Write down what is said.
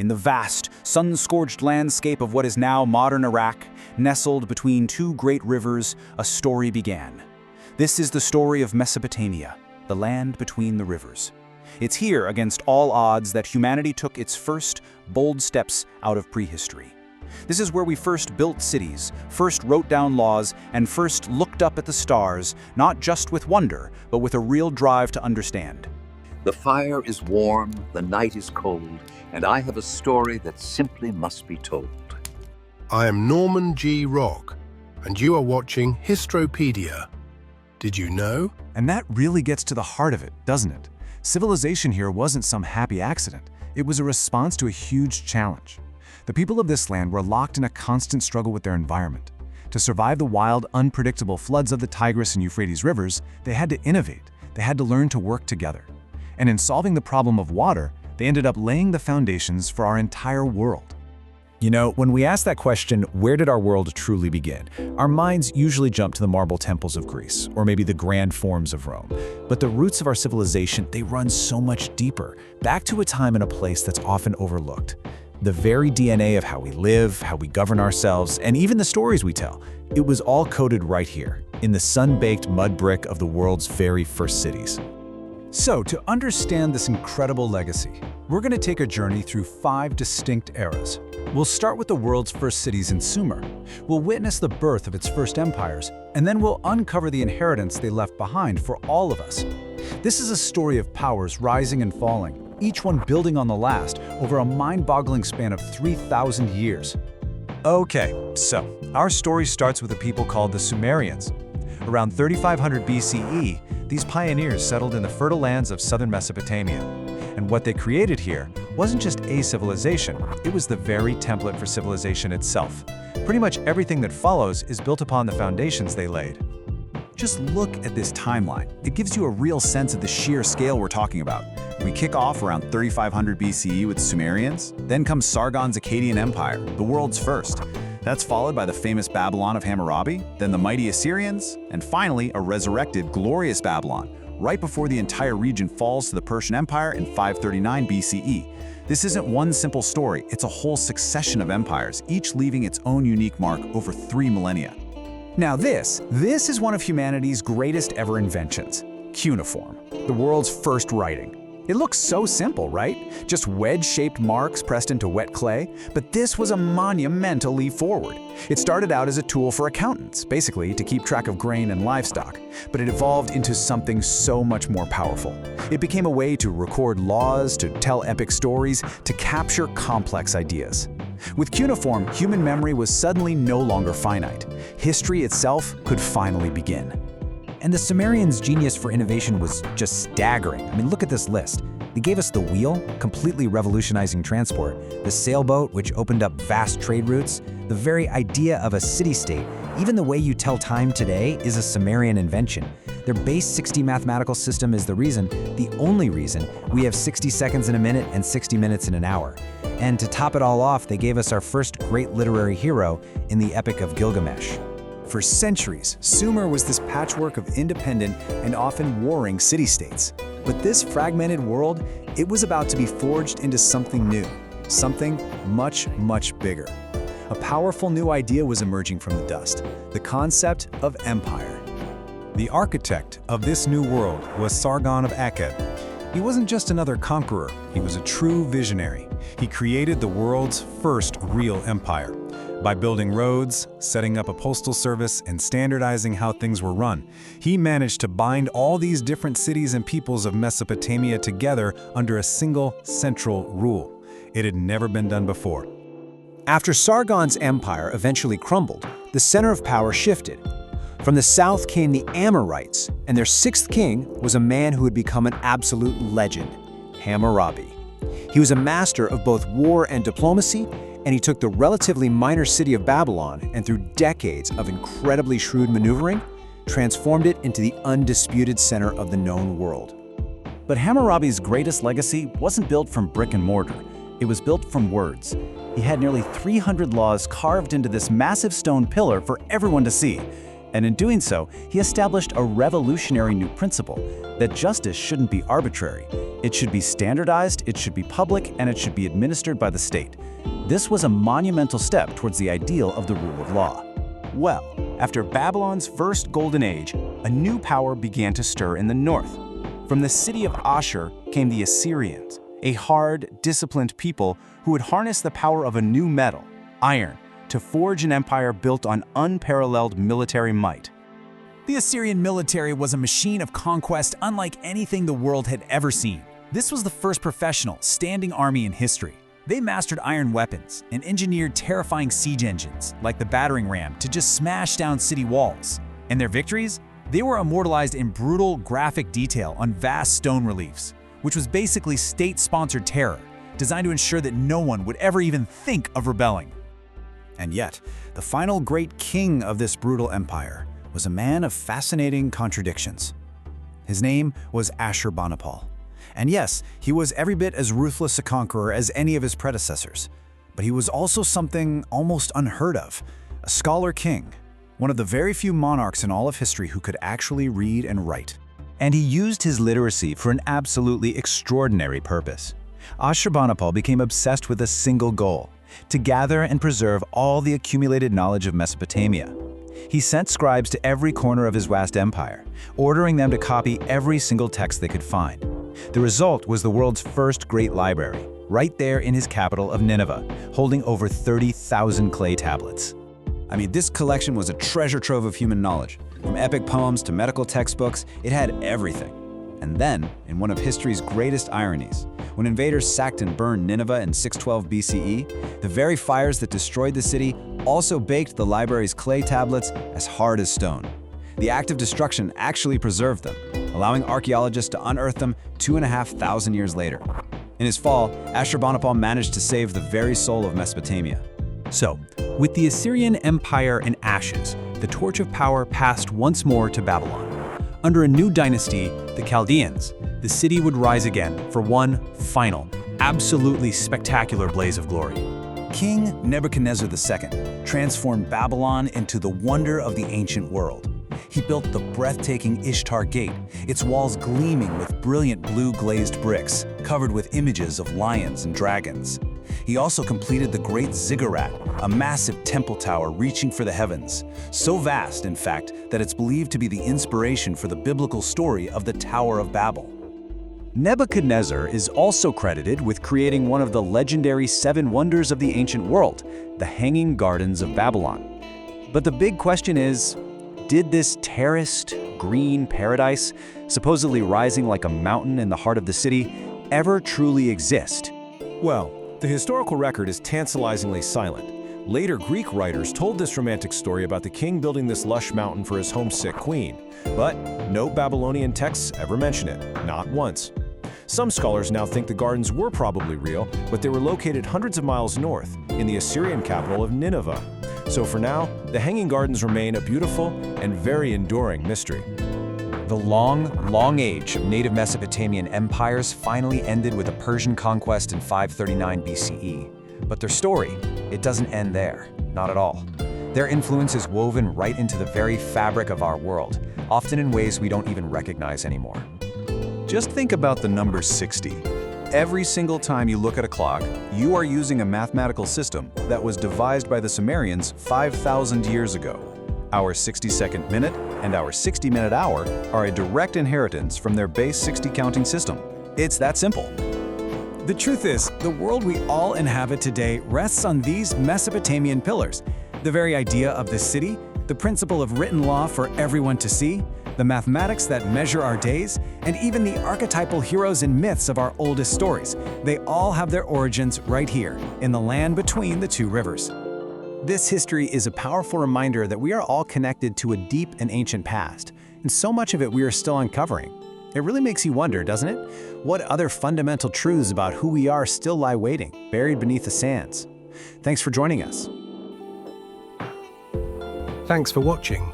In the vast, sun-scorched landscape of what is now modern Iraq, nestled between two great rivers, a story began. This is the story of Mesopotamia, the land between the rivers. It's here, against all odds, that humanity took its first bold steps out of prehistory. This is where we first built cities, first wrote down laws, and first looked up at the stars, not just with wonder, but with a real drive to understand. The fire is warm, the night is cold, and I have a story that simply must be told. I am Norman G. Rock, and you are watching Histropedia. Did you know? And that really gets to the heart of it, doesn't it? Civilization here wasn't some happy accident. It was a response to a huge challenge. The people of this land were locked in a constant struggle with their environment. To survive the wild, unpredictable floods of the Tigris and Euphrates rivers, they had to innovate. They had to learn to work together. And in solving the problem of water, they ended up laying the foundations for our entire world. You know, when we ask that question, where did our world truly begin? Our minds usually jump to the marble temples of Greece, or maybe the grand forms of Rome. But the roots of our civilization, they run so much deeper, back to a time and a place that's often overlooked. The very DNA of how we live, how we govern ourselves, and even the stories we tell, it was all coded right here, in the sun-baked mud brick of the world's very first cities. So, to understand this incredible legacy, we're going to take a journey through 5 distinct eras. We'll start with the world's first cities in Sumer. We'll witness the birth of its first empires, and then we'll uncover the inheritance they left behind for all of us. This is a story of powers rising and falling, each one building on the last over a mind-boggling span of 3,000 years. Okay, so our story starts with a people called the Sumerians. Around 3500 BCE, these pioneers settled in the fertile lands of southern Mesopotamia. And what they created here wasn't just a civilization, it was the very template for civilization itself. Pretty much everything that follows is built upon the foundations they laid. Just look at this timeline. It gives you a real sense of the sheer scale we're talking about. We kick off around 3500 BCE with Sumerians, then comes Sargon's Akkadian Empire, the world's first. That's followed by the famous Babylon of Hammurabi, then the mighty Assyrians, and finally a resurrected, glorious Babylon, right before the entire region falls to the Persian Empire in 539 BCE. This isn't one simple story, it's a whole succession of empires, each leaving its own unique mark over 3 millennia. Now this is one of humanity's greatest ever inventions, cuneiform, the world's first writing. It looks so simple, right? Just wedge-shaped marks pressed into wet clay, but this was a monumental leap forward. It started out as a tool for accountants, basically to keep track of grain and livestock, but it evolved into something so much more powerful. It became a way to record laws, to tell epic stories, to capture complex ideas. With cuneiform, human memory was suddenly no longer finite. History itself could finally begin. And the Sumerians' genius for innovation was just staggering. I mean, look at this list. They gave us the wheel, completely revolutionizing transport, the sailboat, which opened up vast trade routes, the very idea of a city-state. Even the way you tell time today is a Sumerian invention. Their base 60 mathematical system is the only reason, we have 60 seconds in a minute and 60 minutes in an hour. And to top it all off, they gave us our first great literary hero in the Epic of Gilgamesh. For centuries, Sumer was this patchwork of independent and often warring city-states. But this fragmented world, it was about to be forged into something new, something much, much bigger. A powerful new idea was emerging from the dust, the concept of empire. The architect of this new world was Sargon of Akkad. He wasn't just another conqueror, he was a true visionary. He created the world's first real empire. By building roads, setting up a postal service, and standardizing how things were run, he managed to bind all these different cities and peoples of Mesopotamia together under a single central rule. It had never been done before. After Sargon's empire eventually crumbled, the center of power shifted. From the south came the Amorites, and their 6th king was a man who had become an absolute legend, Hammurabi. He was a master of both war and diplomacy, and he took the relatively minor city of Babylon and through decades of incredibly shrewd maneuvering, transformed it into the undisputed center of the known world. But Hammurabi's greatest legacy wasn't built from brick and mortar. It was built from words. He had nearly 300 laws carved into this massive stone pillar for everyone to see. And in doing so, he established a revolutionary new principle that justice shouldn't be arbitrary. It should be standardized, it should be public, and it should be administered by the state. This was a monumental step towards the ideal of the rule of law. Well, after Babylon's first golden age, a new power began to stir in the north. From the city of Ashur came the Assyrians, a hard, disciplined people who would harness the power of a new metal, iron, to forge an empire built on unparalleled military might. The Assyrian military was a machine of conquest unlike anything the world had ever seen. This was the first professional, standing army in history. They mastered iron weapons and engineered terrifying siege engines, like the battering ram, to just smash down city walls. And their victories? They were immortalized in brutal, graphic detail on vast stone reliefs, which was basically state-sponsored terror, designed to ensure that no one would ever even think of rebelling. And yet, the final great king of this brutal empire was a man of fascinating contradictions. His name was Ashurbanipal. And yes, he was every bit as ruthless a conqueror as any of his predecessors. But he was also something almost unheard of, a scholar king, one of the very few monarchs in all of history who could actually read and write. And he used his literacy for an absolutely extraordinary purpose. Ashurbanipal became obsessed with a single goal: to gather and preserve all the accumulated knowledge of Mesopotamia. He sent scribes to every corner of his vast empire, ordering them to copy every single text they could find. The result was the world's first great library, right there in his capital of Nineveh, holding over 30,000 clay tablets. I mean, this collection was a treasure trove of human knowledge. From epic poems to medical textbooks, it had everything. And then, in one of history's greatest ironies, when invaders sacked and burned Nineveh in 612 BCE, the very fires that destroyed the city also baked the library's clay tablets as hard as stone. The act of destruction actually preserved them, allowing archaeologists to unearth them 2,500 years later. In his fall, Ashurbanipal managed to save the very soul of Mesopotamia. So, with the Assyrian Empire in ashes, the torch of power passed once more to Babylon. Under a new dynasty, the Chaldeans, the city would rise again for one final, absolutely spectacular blaze of glory. King Nebuchadnezzar II transformed Babylon into the wonder of the ancient world. He built the breathtaking Ishtar Gate, its walls gleaming with brilliant blue glazed bricks, covered with images of lions and dragons. He also completed the Great Ziggurat, a massive temple tower reaching for the heavens, so vast, in fact, that it's believed to be the inspiration for the biblical story of the Tower of Babel. Nebuchadnezzar is also credited with creating one of the legendary 7 wonders of the ancient world, the Hanging Gardens of Babylon. But the big question is, did this terraced, green paradise, supposedly rising like a mountain in the heart of the city, ever truly exist? Well, the historical record is tantalizingly silent. Later Greek writers told this romantic story about the king building this lush mountain for his homesick queen, but no Babylonian texts ever mention it, not once. Some scholars now think the gardens were probably real, but they were located hundreds of miles north, in the Assyrian capital of Nineveh. So for now, the Hanging Gardens remain a beautiful and very enduring mystery. The long age of native Mesopotamian empires finally ended with the Persian conquest in 539 BCE. But their story, it doesn't end there, not at all. Their influence is woven right into the very fabric of our world, often in ways we don't even recognize anymore. Just think about the number 60. Every single time you look at a clock, you are using a mathematical system that was devised by the Sumerians 5,000 years ago. Our 60-second minute and our 60-minute hour are a direct inheritance from their base 60 counting system. It's that simple. The truth is, the world we all inhabit today rests on these Mesopotamian pillars. The very idea of the city, the principle of written law for everyone to see, the mathematics that measure our days, and even the archetypal heroes and myths of our oldest stories. They all have their origins right here, in the land between the 2 rivers. This history is a powerful reminder that we are all connected to a deep and ancient past, and so much of it we are still uncovering. It really makes you wonder, doesn't it? What other fundamental truths about who we are still lie waiting, buried beneath the sands? Thanks for joining us. Thanks for watching.